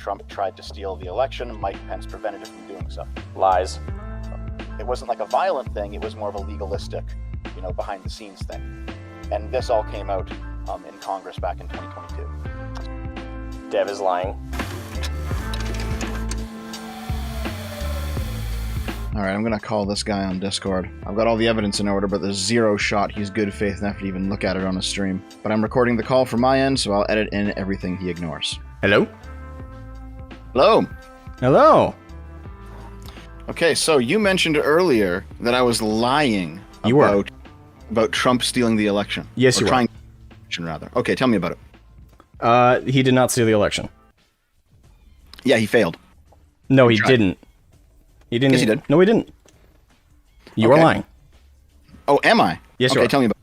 Trump tried to steal the election. Mike Pence prevented him from doing so. Lies. It wasn't like a violent thing. It was more of a legalistic, behind the scenes thing. And this all came out in Congress back in 2022. Dev is lying. All right, I'm going to call this guy on Discord. I've got all the evidence in order, but there's zero shot he's good faith enough to even look at it on a stream. But I'm recording the call from my end, so I'll edit in everything he ignores. Hello? Hello. Hello. Okay, so you mentioned earlier that I was lying about Trump stealing the election. Yes, you were. Trying election, rather. Okay, tell me about it. He did not steal the election. Yeah, he failed. No, he didn't. He didn't. Yes, he did. No, he didn't. You are lying. Oh, am I? Yes, you okay, are. tell me about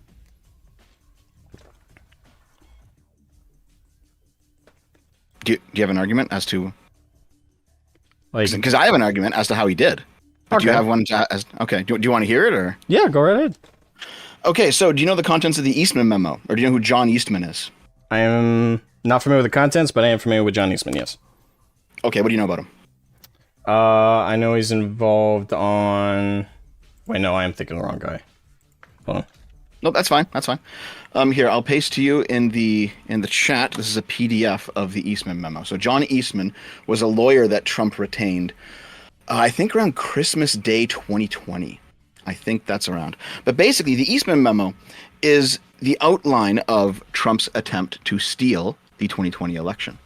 it. Do you have an argument as to... Because I have an argument as to how he did. But do you have one okay, do you want to hear it, or? Yeah, go right ahead. Okay, so do you know the contents of the Eastman memo? Or do you know who John Eastman is? I am not familiar with the contents, but I am familiar with John Eastman, yes. Okay, what do you know about him? I know he's involved on... Wait, no, I am thinking the wrong guy. Hold on. Nope, that's fine. That's fine. Here, I'll paste to you in the chat. This is a PDF of the Eastman memo. So John Eastman was a lawyer that Trump retained, I think around Christmas Day 2020. I think that's around. But basically, the Eastman memo is the outline of Trump's attempt to steal the 2020 election.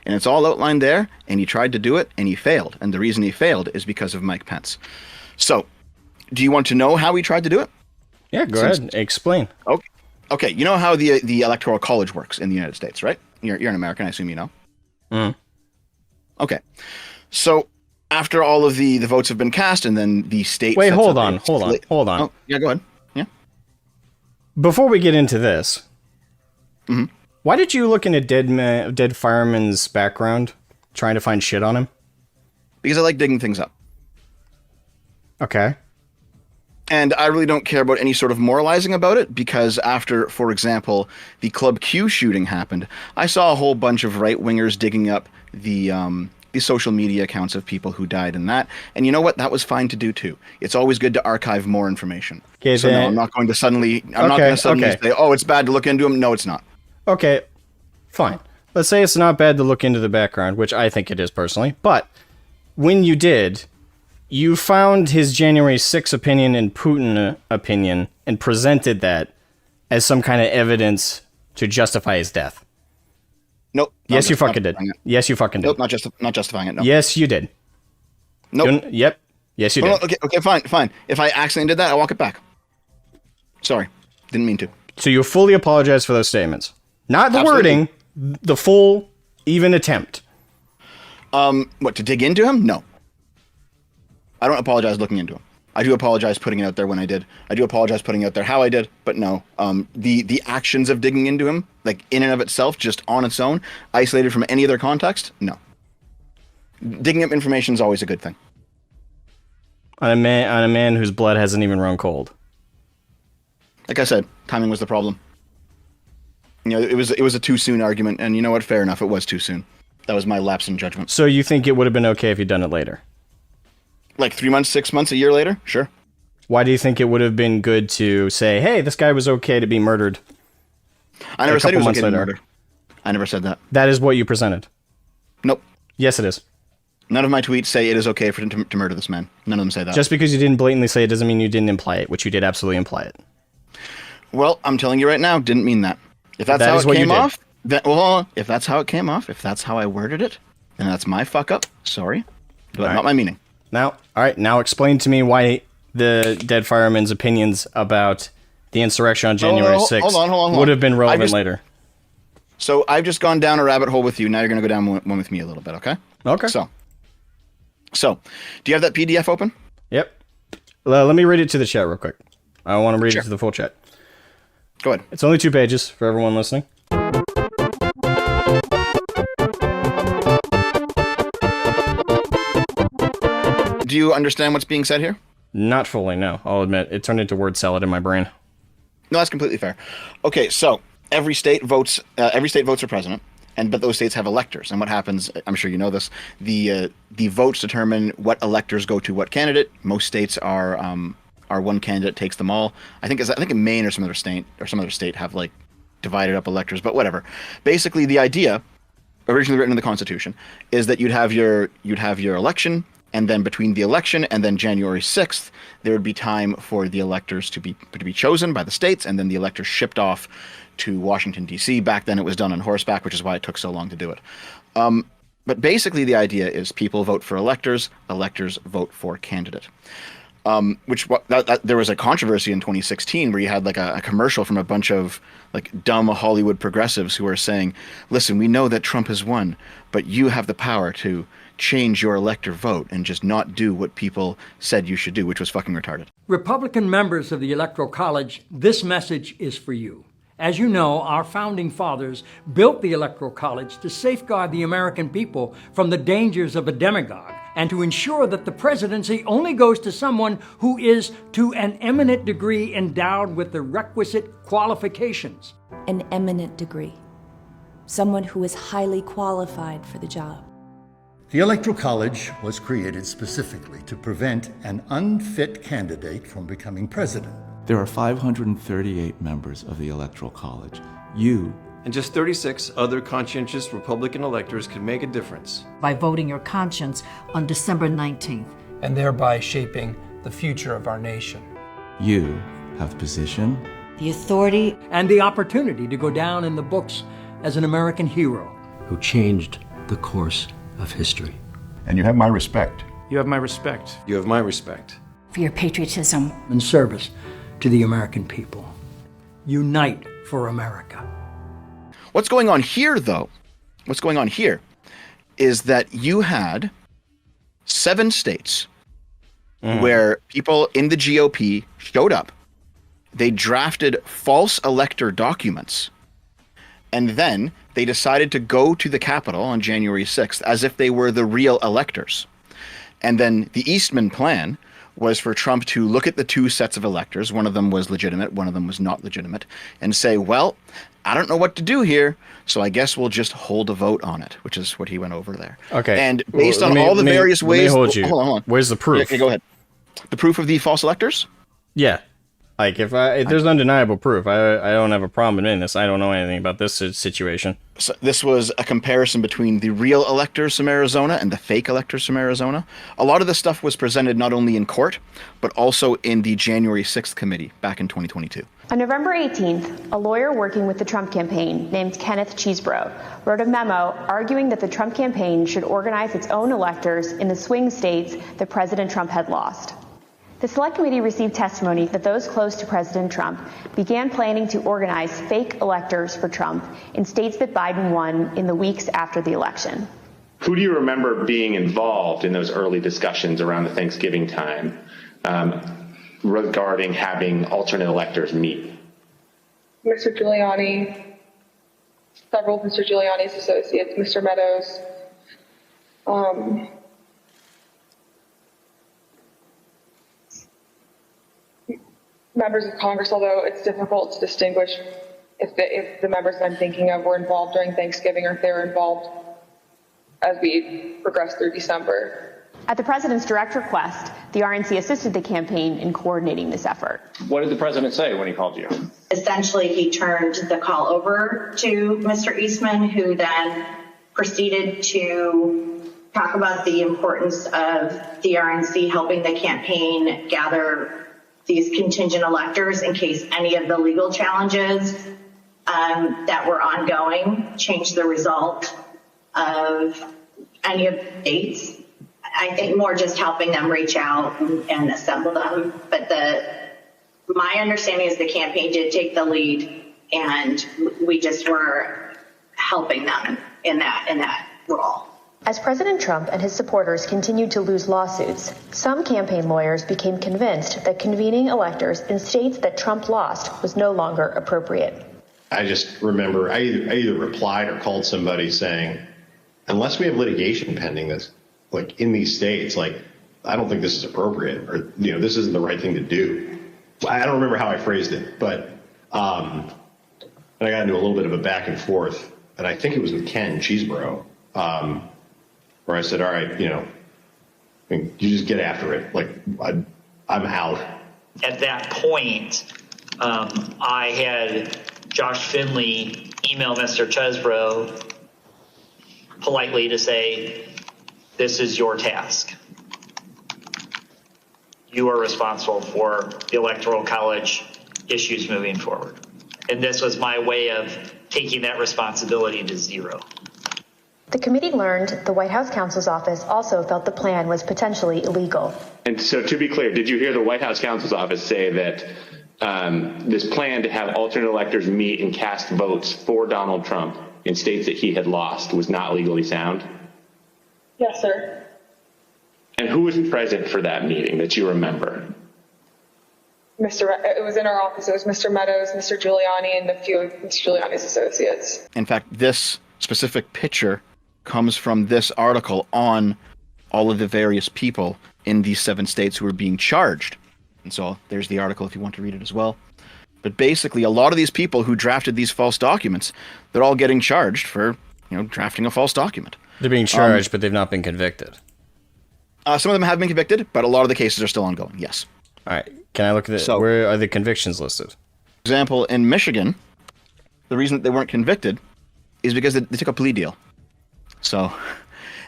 And it's all outlined there, and he tried to do it, and he failed. And the reason he failed is because of Mike Pence. So, do you want to know how he tried to do it? Yeah, go ahead. Explain. Okay. You know how the Electoral College works in the United States, right? You're an American, I assume you know. Mm. Okay. So, after all of the votes have been cast, and then the state... Wait, hold on. Oh, yeah, go ahead. Yeah. Before we get into this... Mm-hmm. Why did you look into dead fireman's background, trying to find shit on him? Because I like digging things up. Okay. And I really don't care about any sort of moralizing about it, because after, for example, the Club Q shooting happened, I saw a whole bunch of right-wingers digging up the social media accounts of people who died in that. And you know what? That was fine to do too. It's always good to archive more information. Okay, so no, I'm not going to suddenly say, oh, it's bad to look into him. No, it's not. Okay, fine. Let's say it's not bad to look into the background, which I think it is personally. But when you did, you found his January 6th opinion and Putin opinion and presented that as some kind of evidence to justify his death. Nope. Yes, you fucking did. Yes, you fucking did. Nope, not justifying it. No. Yes, you did. Nope. Yep. Yes, you did. Okay, fine. If I accidentally did that, I'll walk it back. Sorry. Didn't mean to. So you fully apologize for those statements. Not the wording, the full, even attempt. What, to dig into him? No. I don't apologize looking into him. I do apologize putting it out there when I did. I do apologize putting out there how I did, but no. The actions of digging into him, like in and of itself, just on its own, isolated from any other context, no. Digging up information is always a good thing. On a man whose blood hasn't even run cold. Like I said, timing was the problem. It was a too soon argument, and you know what? Fair enough, it was too soon. That was my lapse in judgment. So you think it would have been okay if you'd done it later? Like 3 months, 6 months, a year later? Sure. Why do you think it would have been good to say, hey, this guy was okay to be murdered? I never said he was okay to be murdered. I never said that. That is what you presented. Nope. Yes, it is. None of my tweets say it is okay for him to murder this man. None of them say that. Just because you didn't blatantly say it doesn't mean you didn't imply it, which you did absolutely imply it. Well, I'm telling you right now, didn't mean that. If that's how it came off, if that's how it came off, if that's how I worded it, then that's my fuck up. Sorry, but not my meaning. Now, all right, now explain to me why the dead fireman's opinions about the insurrection on January 6th hold on. would have been relevant later. So I've just gone down a rabbit hole with you. Now you're going to go down one with me a little bit, okay? Okay. So, do you have that PDF open? Yep. Let me read it to the chat real quick. I want to read it to the full chat. Go ahead. It's only 2 pages for everyone listening. Do you understand what's being said here? Not fully, no. I'll admit. It turned into word salad in my brain. No, that's completely fair. Okay, so every state votes for president. but those states have electors. And what happens, I'm sure you know this, the votes determine what electors go to what candidate. Most states are one candidate takes them all. I think in Maine or some other state have like divided up electors, but whatever. Basically, the idea, originally written in the Constitution, is that you'd have your election, and then between the election and then January 6th, there would be time for the electors to be chosen by the states, and then the electors shipped off to Washington, D.C. Back then it was done on horseback, which is why it took so long to do it. But basically the idea is people vote for electors vote for candidate. There was a controversy in 2016 where you had like a commercial from a bunch of like dumb Hollywood progressives who were saying, listen, we know that Trump has won, but you have the power to change your elector vote and just not do what people said you should do, which was fucking retarded. Republican members of the Electoral College, this message is for you. As you know, our founding fathers built the Electoral College to safeguard the American people from the dangers of a demagogue and to ensure that the presidency only goes to someone who is to an eminent degree endowed with the requisite qualifications. An eminent degree. Someone who is highly qualified for the job. The Electoral College was created specifically to prevent an unfit candidate from becoming president. There are 538 members of the Electoral College. You and just 36 other conscientious Republican electors can make a difference. By voting your conscience on December 19th. And thereby shaping the future of our nation. You have the position, the authority, and the opportunity to go down in the books as an American hero who changed the course of history. And you have my respect. You have my respect. You have my respect. For your patriotism and service to the American people. Unite for America. What's going on here, though, is that you had 7 states where people in the GOP showed up. They drafted false elector documents, and then they decided to go to the Capitol on January 6th as if they were the real electors. And then the Eastman plan was for Trump to look at the 2 sets of electors, one of them was legitimate, one of them was not legitimate, and say, well, I don't know what to do here, so I guess we'll just hold a vote on it, which is what he went over there. Okay. And based on all the various ways... Hold you. Hold on. Where's the proof? Okay, go ahead. The proof of the false electors? Yeah. Like, if there's undeniable proof, I don't have a problem in this. I don't know anything about this situation. So this was a comparison between the real electors from Arizona and the fake electors from Arizona. A lot of this stuff was presented not only in court, but also in the January 6th committee back in 2022. On November 18th, a lawyer working with the Trump campaign named Kenneth Cheesebro wrote a memo arguing that the Trump campaign should organize its own electors in the swing states that President Trump had lost. The Select Committee received testimony that those close to President Trump began planning to organize fake electors for Trump in states that Biden won in the weeks after the election. Who do you remember being involved in those early discussions around the Thanksgiving time regarding having alternate electors meet? Mr. Giuliani, several of Mr. Giuliani's associates, Mr. Meadows, members of Congress, although it's difficult to distinguish if the members that I'm thinking of were involved during Thanksgiving or if they were involved as we progressed through December. At the president's direct request, the RNC assisted the campaign in coordinating this effort. What did the president say when he called you? Essentially, he turned the call over to Mr. Eastman, who then proceeded to talk about the importance of the RNC helping the campaign gather these contingent electors in case any of the legal challenges that were ongoing changed the result of any of the states. I think more just helping them reach out and assemble them. But my understanding is the campaign did take the lead, and we just were helping them in that role. As President Trump and his supporters continued to lose lawsuits, some campaign lawyers became convinced that convening electors in states that Trump lost was no longer appropriate. I just remember I either replied or called somebody saying, unless we have litigation pending this, like in these states, like, I don't think this is appropriate, or, this isn't the right thing to do. I don't remember how I phrased it, but and I got into a little bit of a back and forth and I think it was with Ken Cheeseborough, where I said, all right, you just get after it. Like, I'm out. At that point, I had Josh Finley email Mr. Chesbrough politely to say, this is your task. You are responsible for the Electoral College issues moving forward. And this was my way of taking that responsibility to zero. The committee learned the White House counsel's office also felt the plan was potentially illegal. And so, to be clear, did you hear the White House counsel's office say that this plan to have alternate electors meet and cast votes for Donald Trump in states that he had lost was not legally sound? Yes, sir. And who was present for that meeting that you remember? It was in our office. It was Mr. Meadows, Mr. Giuliani, and a few of Mr. Giuliani's associates. In fact, this specific picture comes from this article on all of the various people in these 7 states who are being charged. And so there's the article if you want to read it as well. But basically, a lot of these people who drafted these false documents, they're all getting charged for, drafting a false document. They're being charged, but they've not been convicted. Some of them have been convicted, but a lot of the cases are still ongoing, yes. All right. Can I look at it? So, where are the convictions listed? For example, in Michigan, the reason that they weren't convicted is because they took a plea deal. So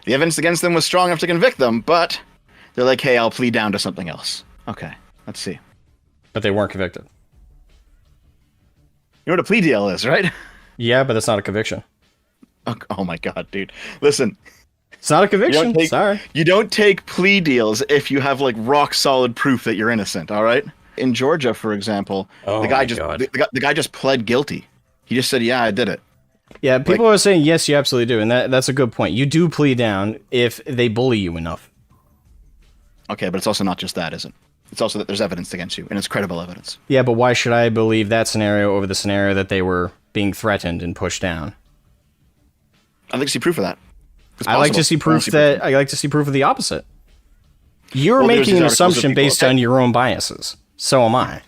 the evidence against them was strong enough to convict them, but they're like, hey, I'll plead down to something else. Okay, let's see. But they weren't convicted. You know what a plea deal is, right? Yeah, but that's not a conviction. Oh my God, dude. Listen. It's not a conviction. Sorry. You don't take plea deals if you have like rock solid proof that you're innocent, all right? In Georgia, for example, the guy just pled guilty. He just said, yeah, I did it. Yeah, people are saying, yes, you absolutely do. And that's a good point. You do plead down if they bully you enough. Okay, but it's also not just that, is it? It's also that there's evidence against you, and it's credible evidence. Yeah, but why should I believe that scenario over the scenario that they were being threatened and pushed down? I'd like to see proof of that. I like to see proof that I like to see proof of the opposite. You're making an assumption based on your own biases. So am I.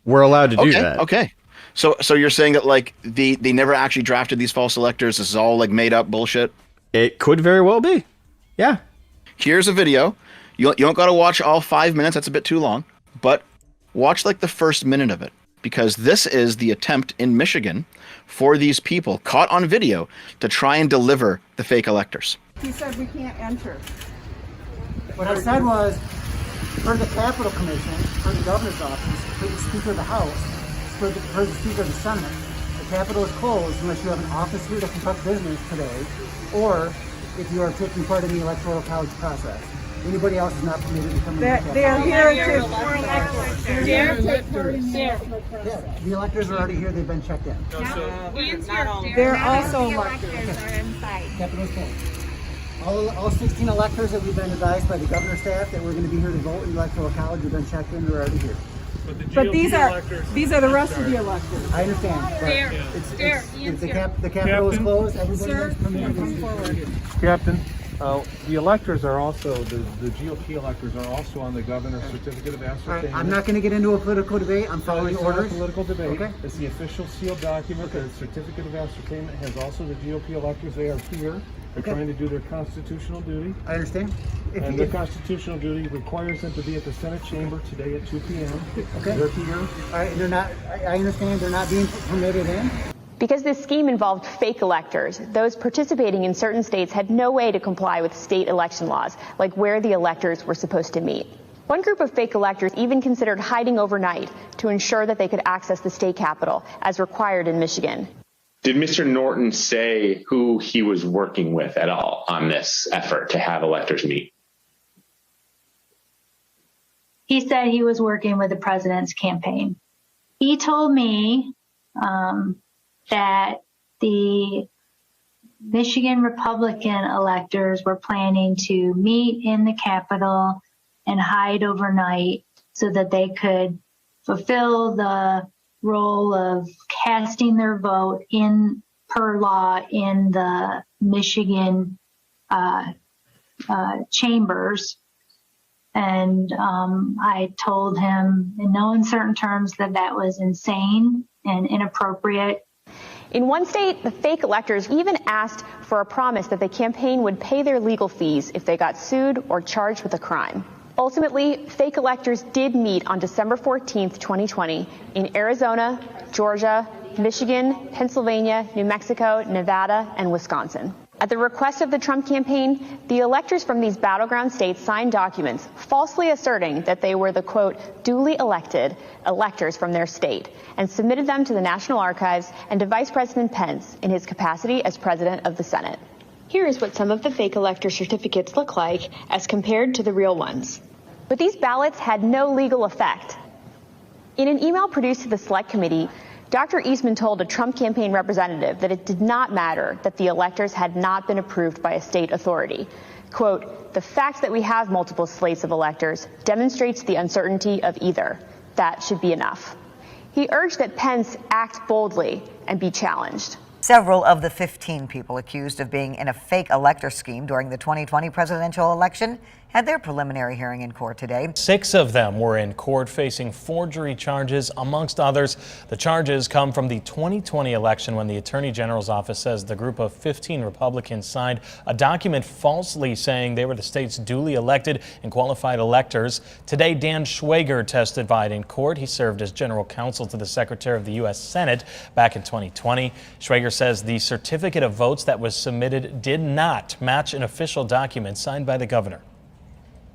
We're allowed to do that. Okay. So you're saying that like they never actually drafted these false electors. This is all like made up bullshit. It could very well be. Yeah. Here's a video. You don't got to watch all 5 minutes. That's a bit too long. But watch like the first minute of it, because this is the attempt in Michigan for these people caught on video to try and deliver the fake electors. He said we can't enter. What I said was, for the Capitol Commission, for the governor's office, for the Speaker of the House, for the Speaker of the Senate, the Capitol is closed unless you have an office here to conduct business today, or if you are taking part in the Electoral College process. Anybody else is not permitted to come in. They are here to the electors are already here. They've been checked in. They're also electors are inside. Capitol's closed. All 16 electors that we've been advised by the governor's staff that we're going to be here to vote in the Electoral College have been checked in. They're already here. But these are the rest of the electors. I understand. The Capitol is closed. Everybody is permitted to come forward. Captain. The electors are also, the GOP electors are also on the governor's certificate of ascertainment. I'm not going to get into a political debate. I'm following orders. It's not a political debate. Okay. It's the official sealed document. The certificate of ascertainment has also the GOP electors. They are here. They're trying to do their constitutional duty. I understand. And their constitutional duty requires them to be at the Senate chamber today at 2 p.m. Okay. They're here. All right. They're not. I understand. They're not being permitted in. Because this scheme involved fake electors, those participating in certain states had no way to comply with state election laws, like where the electors were supposed to meet. One group of fake electors even considered hiding overnight to ensure that they could access the state capitol, as required in Michigan. Did Mr. Norton say who he was working with at all on this effort to have electors meet? He said he was working with the president's campaign. He told me that the Michigan Republican electors were planning to meet in the Capitol and hide overnight so that they could fulfill the role of casting their vote in per law in the Michigan chambers. And I told him in no uncertain terms that that was insane and inappropriate. In one state, the fake electors even asked for a promise that the campaign would pay their legal fees if they got sued or charged with a crime. Ultimately, fake electors did meet on December 14th, 2020 in Arizona, Georgia, Michigan, Pennsylvania, New Mexico, Nevada, and Wisconsin. At the request of the Trump campaign, the electors from these battleground states signed documents falsely asserting that they were the, quote, duly elected electors from their state and submitted them to the National Archives and to Vice President Pence in his capacity as President of the Senate. Here is what some of the fake elector certificates look like as compared to the real ones. But these ballots had no legal effect. In an email produced to the Select Committee, Dr. Eastman told a Trump campaign representative that it did not matter that the electors had not been approved by a state authority. Quote, the fact that we have multiple slates of electors demonstrates the uncertainty of either. That should be enough. He urged that Pence act boldly and be challenged. Several of the 15 people accused of being in a fake elector scheme during the 2020 presidential election had their preliminary hearing in court today. 6 of them were in court facing forgery charges, amongst others. The charges come from the 2020 election when the Attorney General's office says the group of 15 Republicans signed a document falsely saying they were the state's duly elected and qualified electors. Today, Dan Schwager testified in court. He served as general counsel to the Secretary of the U.S. Senate back in 2020. Schwager says the certificate of votes that was submitted did not match an official document signed by the governor.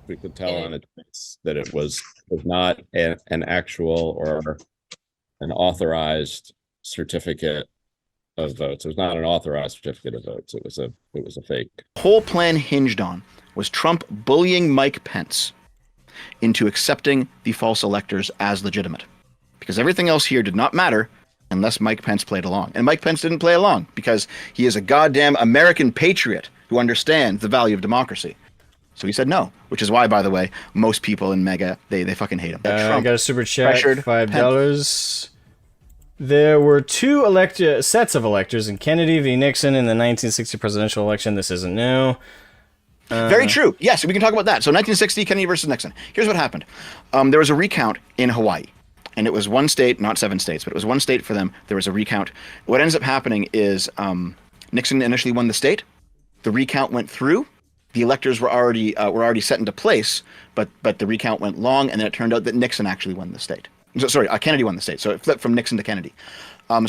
We could tell on its face that it was not an actual or an authorized certificate of votes. It was not an authorized certificate of votes. It was a fake. The whole plan hinged on was Trump bullying Mike Pence into accepting the false electors as legitimate, because everything else here did not matter unless Mike Pence played along. And Mike Pence didn't play along because he is a goddamn American patriot who understands the value of democracy. So he said no, which is why, by the way, most people in MAGA, they fucking hate him. I got a super chat, $5. There were 2 sets of electors in Kennedy v. Nixon in the 1960 presidential election. This isn't new. Very true. Yes, we can talk about that. So 1960, Kennedy versus Nixon. Here's what happened. There was a recount in Hawaii. And it was one state, not 7 states, but it was one state for them. There was a recount. What ends up happening is Nixon initially won the state. The recount went through. The electors were already set into place, but the recount went long, and then it turned out that Nixon actually won the state. Kennedy won the state, so it flipped from Nixon to Kennedy.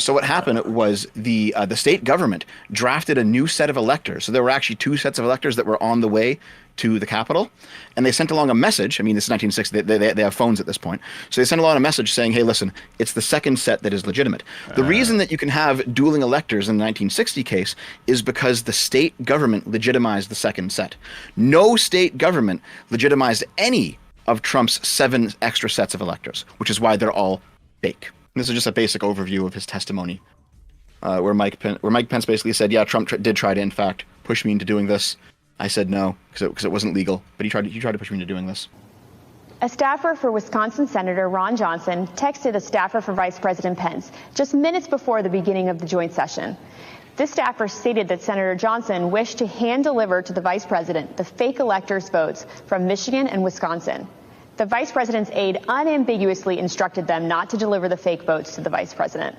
So what happened was the state government drafted a new set of electors. So there were actually 2 sets of electors that were on the way to the Capitol, and they sent along a message. I mean, this is 1960. They have phones at this point. So they sent along a message saying, hey, listen, it's the second set that is legitimate. The reason that you can have dueling electors in the 1960 case is because the state government legitimized the second set. No state government legitimized any of Trump's 7 extra sets of electors, which is why they're all fake. This is just a basic overview of his testimony, where Mike Pence basically said, yeah, Trump did try to, in fact, push me into doing this. I said no, because it wasn't legal, but he tried to push me into doing this. A staffer for Wisconsin Senator Ron Johnson texted a staffer for Vice President Pence just minutes before the beginning of the joint session. This staffer stated that Senator Johnson wished to hand-deliver to the vice president the fake electors' votes from Michigan and Wisconsin. The vice president's aide unambiguously instructed them not to deliver the fake votes to the vice president.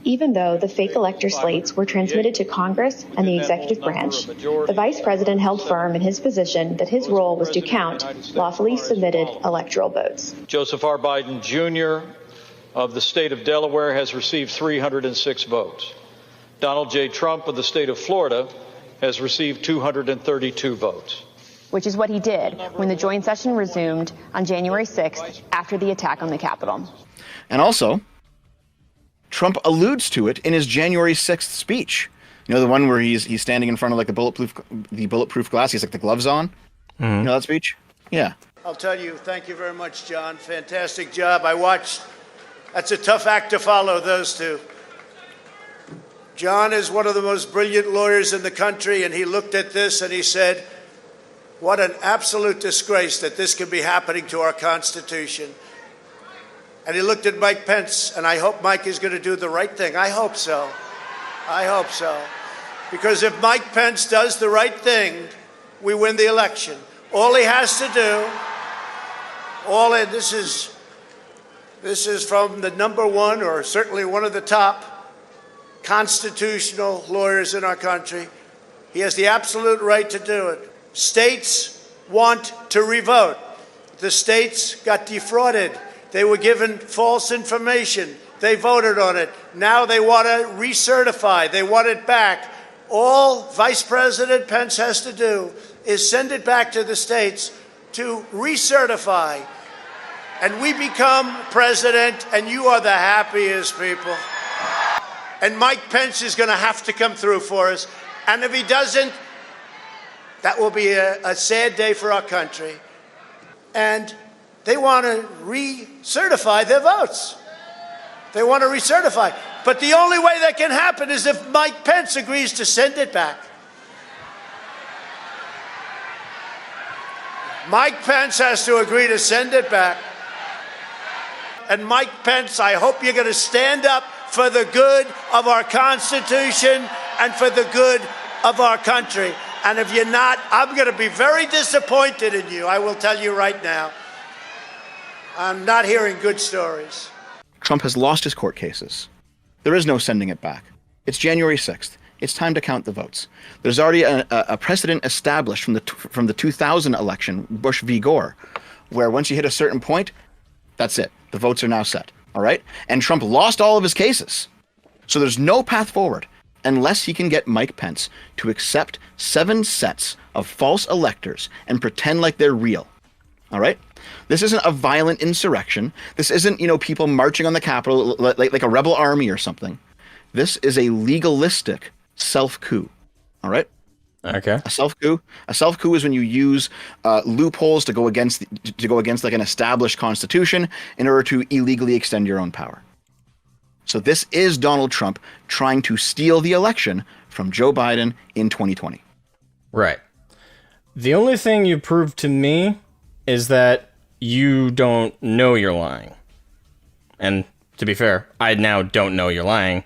Even though the fake elector slates were transmitted to Congress and the executive branch, the vice president held firm in his position that his role was to count lawfully submitted electoral votes. Joseph R. Biden, Jr. of the state of Delaware has received 306 votes. Donald J. Trump of the state of Florida has received 232 votes. Which is what he did when the joint session resumed on January 6th after the attack on the Capitol. And also, Trump alludes to it in his January 6th speech. You know, the one where he's standing in front of like the bulletproof glass. He has like the gloves on. Mm-hmm. You know that speech? Yeah. I'll tell you, thank you very much, John. Fantastic job. I watched. That's a tough act to follow, those two. John is one of the most brilliant lawyers in the country, and he looked at this and he said, what an absolute disgrace that this could be happening to our Constitution. And he looked at Mike Pence, and I hope Mike is going to do the right thing. I hope so. I hope so. Because if Mike Pence does the right thing, we win the election. All he has to do, this is from the number one, or certainly one of the top constitutional lawyers in our country. He has the absolute right to do it. States want to revote. The states got defrauded. They were given false information. They voted on it. Now they want to recertify. They want it back. All Vice President Pence has to do is send it back to the states to recertify. And we become president, and you are the happiest people. And Mike Pence is going to have to come through for us. And if he doesn't, that will be a sad day for our country. And they want to recertify their votes. They want to recertify. But the only way that can happen is if Mike Pence agrees to send it back. Mike Pence has to agree to send it back. And Mike Pence, I hope you're going to stand up for the good of our Constitution and for the good of our country. And if you're not, I'm going to be very disappointed in you. I will tell you right now. I'm not hearing good stories. Trump has lost his court cases. There is no sending it back. It's January 6th. It's time to count the votes. There's already a precedent established from the 2000 election, Bush v. Gore, where once you hit a certain point, that's it. The votes are now set. All right? And Trump lost all of his cases. So there's no path forward unless he can get Mike Pence to accept 7 sets of false electors and pretend like they're real. All right? This isn't a violent insurrection. This isn't, people marching on the Capitol like a rebel army or something. This is a legalistic self-coup. All right? Okay. A self-coup is when you use loopholes to go against like an established constitution in order to illegally extend your own power. So this is Donald Trump trying to steal the election from Joe Biden in 2020. Right. The only thing you proved to me is that you don't know you're lying. And to be fair, I now don't know you're lying.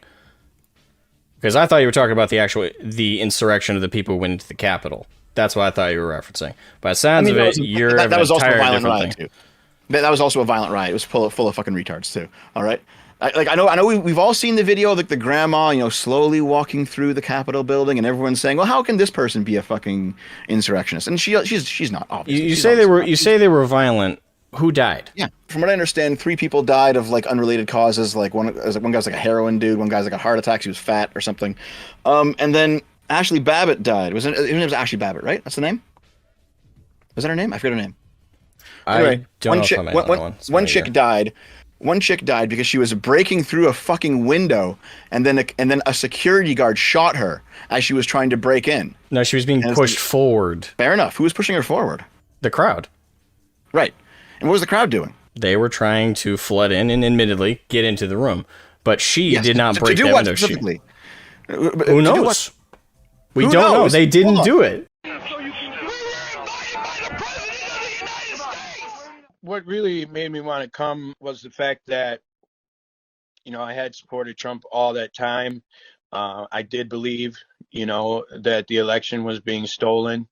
Because I thought you were talking about the insurrection of the people who went into the Capitol. That's what I thought you were referencing. By the sounds of it, you're that was also a violent different riot thing. too. That was also a violent riot. It was full of fucking retards too. All right. I know we've all seen the video of the grandma, slowly walking through the Capitol building, and everyone's saying, "Well, how can this person be a fucking insurrectionist?" And she's not, obviously. You say they were violent. Who died? Yeah, from what I understand, 3 people died of unrelated causes. One guy's a heroin dude, one guy's a heart attack. He was fat or something. And then Ashley Babbitt died. His name was Ashley Babbitt, right? That's the name. Was that her name? I forget her name. Anyway, I don't know if I'm one chick died. One chick died because she was breaking through a fucking window, and then a security guard shot her as she was trying to break in. No, she was being pushed forward. Fair enough. Who was pushing her forward? The crowd. Right. And what was the crowd doing? They were trying to flood in and admittedly get into the room. But she did not break that window. Specifically? Who knows? We don't know. They didn't do it. What really made me want to come was the fact that, I had supported Trump all that time. I did believe, that the election was being stolen.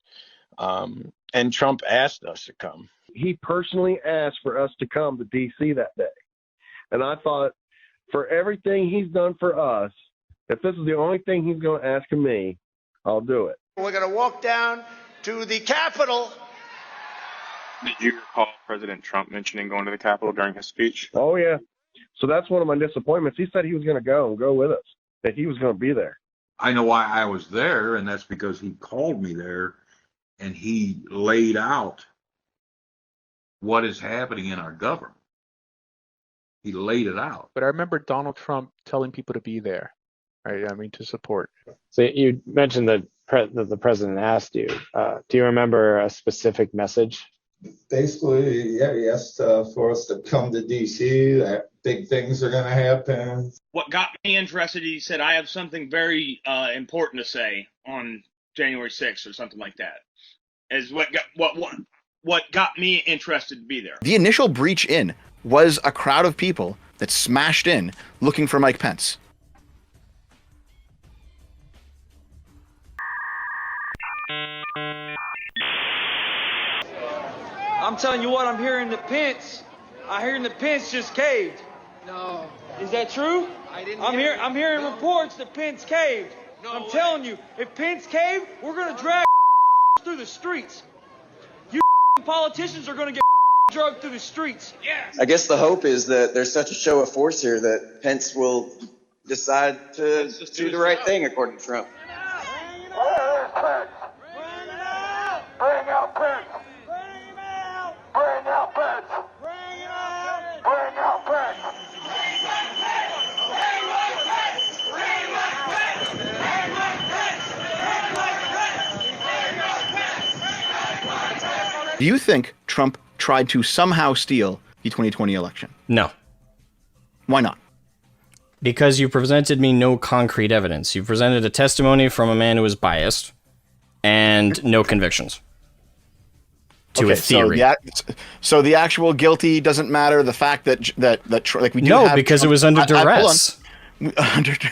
And Trump asked us to come. He personally asked for us to come to D.C. that day. And I thought, for everything he's done for us, if this is the only thing he's going to ask of me, I'll do it. We're going to walk down to the Capitol. Did you recall President Trump mentioning going to the Capitol during his speech? Oh, yeah. So that's one of my disappointments. He said he was going to go with us, that he was going to be there. I know why I was there, and that's because he called me there, and he laid out what is happening in our government. He laid it out. But I remember Donald Trump telling people to be there, right? I mean, to support. So you mentioned that the president asked you. Do you remember a specific message? Basically, yeah, he asked for us to come to D.C., that big things are going to happen. What got me interested, he said, I have something very important to say on January 6th or something like that, is what got me interested to be there. The initial breach in was a crowd of people that smashed in looking for Mike Pence. I'm telling you what, I'm hearing the Pence just caved. No. Is that true? I'm hearing reports that Pence caved. I'm telling you, if Pence caved, we're gonna drag through the streets. You politicians are gonna get drugged through the streets. I guess the hope is that there's such a show of force here that Pence will decide to do the right thing, according to Trump. Bring out Pence! Bring him out! Bring out Pence! Bring him out! Bring out Pence! Do you think Trump tried to somehow steal the 2020 election? No. Why not? Because you presented me no concrete evidence. You presented a testimony from a man who was biased and no convictions. To a theory. So the actual guilty doesn't matter. The fact that like we do no, have because Trump, it was under duress.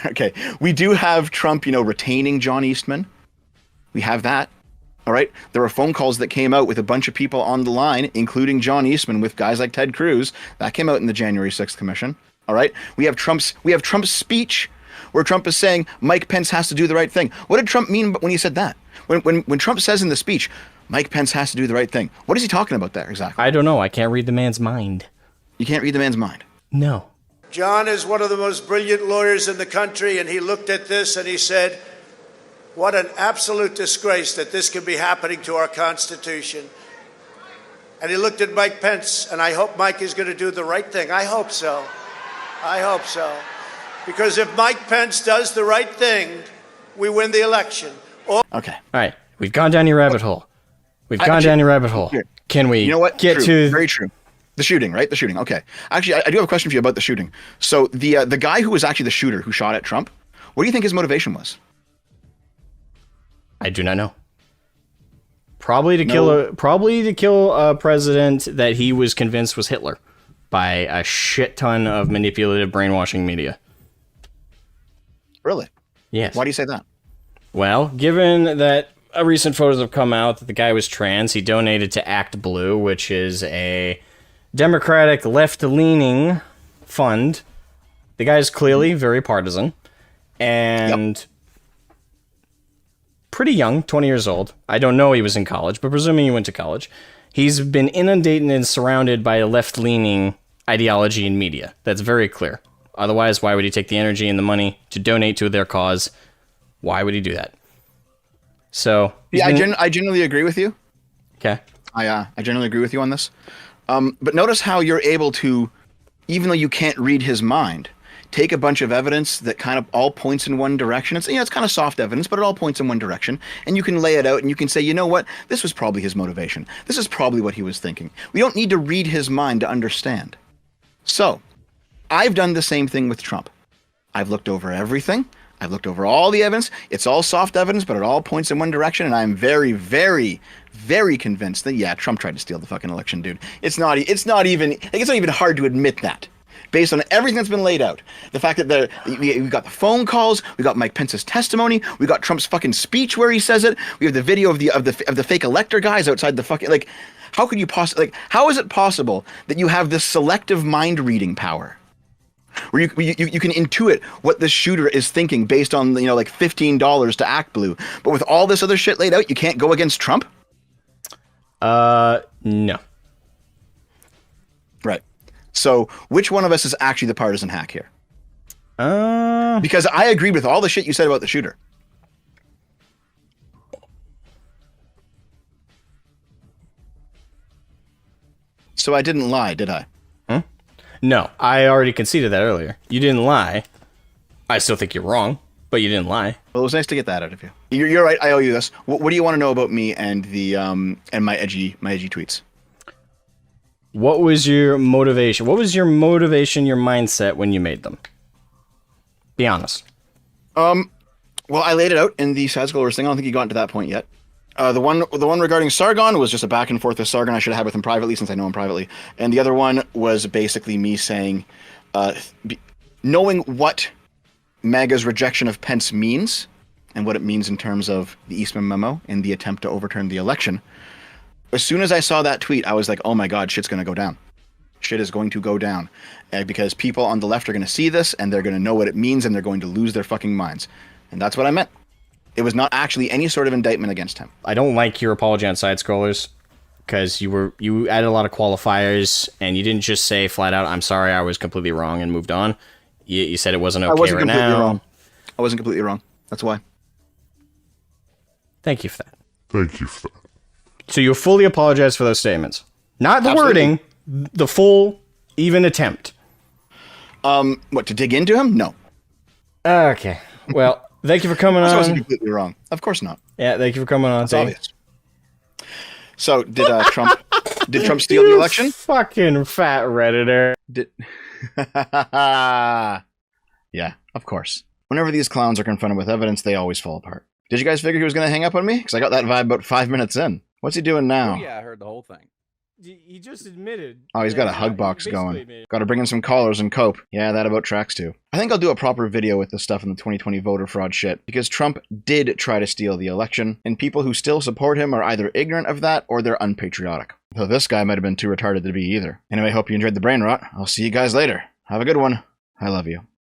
Okay, we do have Trump, retaining John Eastman. We have that. All right. There were phone calls that came out with a bunch of people on the line, including John Eastman, with guys like Ted Cruz. That came out in the January 6th commission. All right. We have Trump's speech where Trump is saying Mike Pence has to do the right thing. What did Trump mean when he said that? When Trump says in the speech, Mike Pence has to do the right thing, what is he talking about there exactly? I don't know. I can't read the man's mind. You can't read the man's mind? No. John is one of the most brilliant lawyers in the country, and he looked at this and he said, what an absolute disgrace that this could be happening to our Constitution. And he looked at Mike Pence, and I hope Mike is going to do the right thing. I hope so. I hope so. Because if Mike Pence does the right thing, we win the election. Okay. All right. We've gone down your rabbit hole. Can we get to... Very true. The shooting, right? The shooting. Okay. Actually, I do have a question for you about the shooting. So the guy who was actually the shooter who shot at Trump, what do you think his motivation was? I do not know. Probably to kill a president that he was convinced was Hitler by a shit ton of manipulative brainwashing media. Really? Yes. Why do you say that? Well, given that recent photos have come out that the guy was trans, he donated to Act Blue, which is a Democratic left-leaning fund. The guy's clearly very partisan and pretty young, 20 years old. I don't know he was in college, but presuming he went to college. He's been inundated and surrounded by a left-leaning ideology and media. That's very clear. Otherwise, why would he take the energy and the money to donate to their cause? Why would he do that? So yeah, I generally agree with you. Okay. I generally agree with you on this. But notice how you're able to, even though you can't read his mind, take a bunch of evidence that kind of all points in one direction. It's kind of soft evidence, but it all points in one direction. And you can lay it out and you can say, you know what? This was probably his motivation. This is probably what he was thinking. We don't need to read his mind to understand. So I've done the same thing with Trump. I've looked over everything. I've looked over all the evidence. It's all soft evidence, but it all points in one direction. And I'm very, very, very convinced that, yeah, Trump tried to steal the fucking election, dude. It's not even hard to admit that. Based on everything that's been laid out, the fact that we got the phone calls, we got Mike Pence's testimony, we got Trump's fucking speech where he says it, we have the video of the fake elector guys outside the fucking, like, how could you possibly, how is it possible that you have this selective mind reading power where you can intuit what the shooter is thinking based on, like $15 to Act Blue, but with all this other shit laid out, you can't go against Trump? No. Right. So, which one of us is actually the partisan hack here? Because I agreed with all the shit you said about the shooter. So I didn't lie, did I? No, I already conceded that earlier. You didn't lie. I still think you're wrong, but you didn't lie. Well, it was nice to get that out of you. You're right. I owe you this. What do you want to know about me and the and my edgy tweets? What was your motivation? What was your motivation, your mindset when you made them? Be honest. Well, I laid it out in the Sad Scholars thing. I don't think you got into that point yet. The one regarding Sargon was just a back and forth with Sargon I should have had with him privately, since I know him privately. And the other one was basically me saying, knowing what MAGA's rejection of Pence means and what it means in terms of the Eastman memo and the attempt to overturn the election. As soon as I saw that tweet, I was like, oh my God, shit's going to go down. shit is going to go down, because people on the left are going to see this and they're going to know what it means and they're going to lose their fucking minds. And that's what I meant. It was not actually any sort of indictment against him. I don't like your apology on side scrollers, because you added a lot of qualifiers and you didn't just say flat out, "I'm sorry, I was completely wrong," and moved on. You said it wasn't okay. I wasn't right completely now. wrong. I wasn't completely wrong. That's why. Thank you for that. Thank you for that. So you fully apologize for those statements, not the Absolutely. wording, the full even attempt. What, to dig into him? No. Okay. Well, thank you for coming I on. wasn't completely wrong. Of course not. Yeah, thank you for coming on. It's obvious. So did Trump? Did Trump steal the election? Fucking fat Redditor. Yeah, of course. Whenever these clowns are confronted with evidence, they always fall apart. Did you guys figure he was going to hang up on me? Because I got that vibe about 5 minutes in. What's he doing now? Oh, yeah, I heard the whole thing. He just admitted. Oh, he's got a hug box going. Got to bring in some callers and cope. Yeah, that about tracks too. I think I'll do a proper video with this stuff in the 2020 voter fraud shit, because Trump did try to steal the election, and people who still support him are either ignorant of that or they're unpatriotic. Though this guy might have been too retarded to be either. Anyway, hope you enjoyed the brain rot. I'll see you guys later. Have a good one. I love you.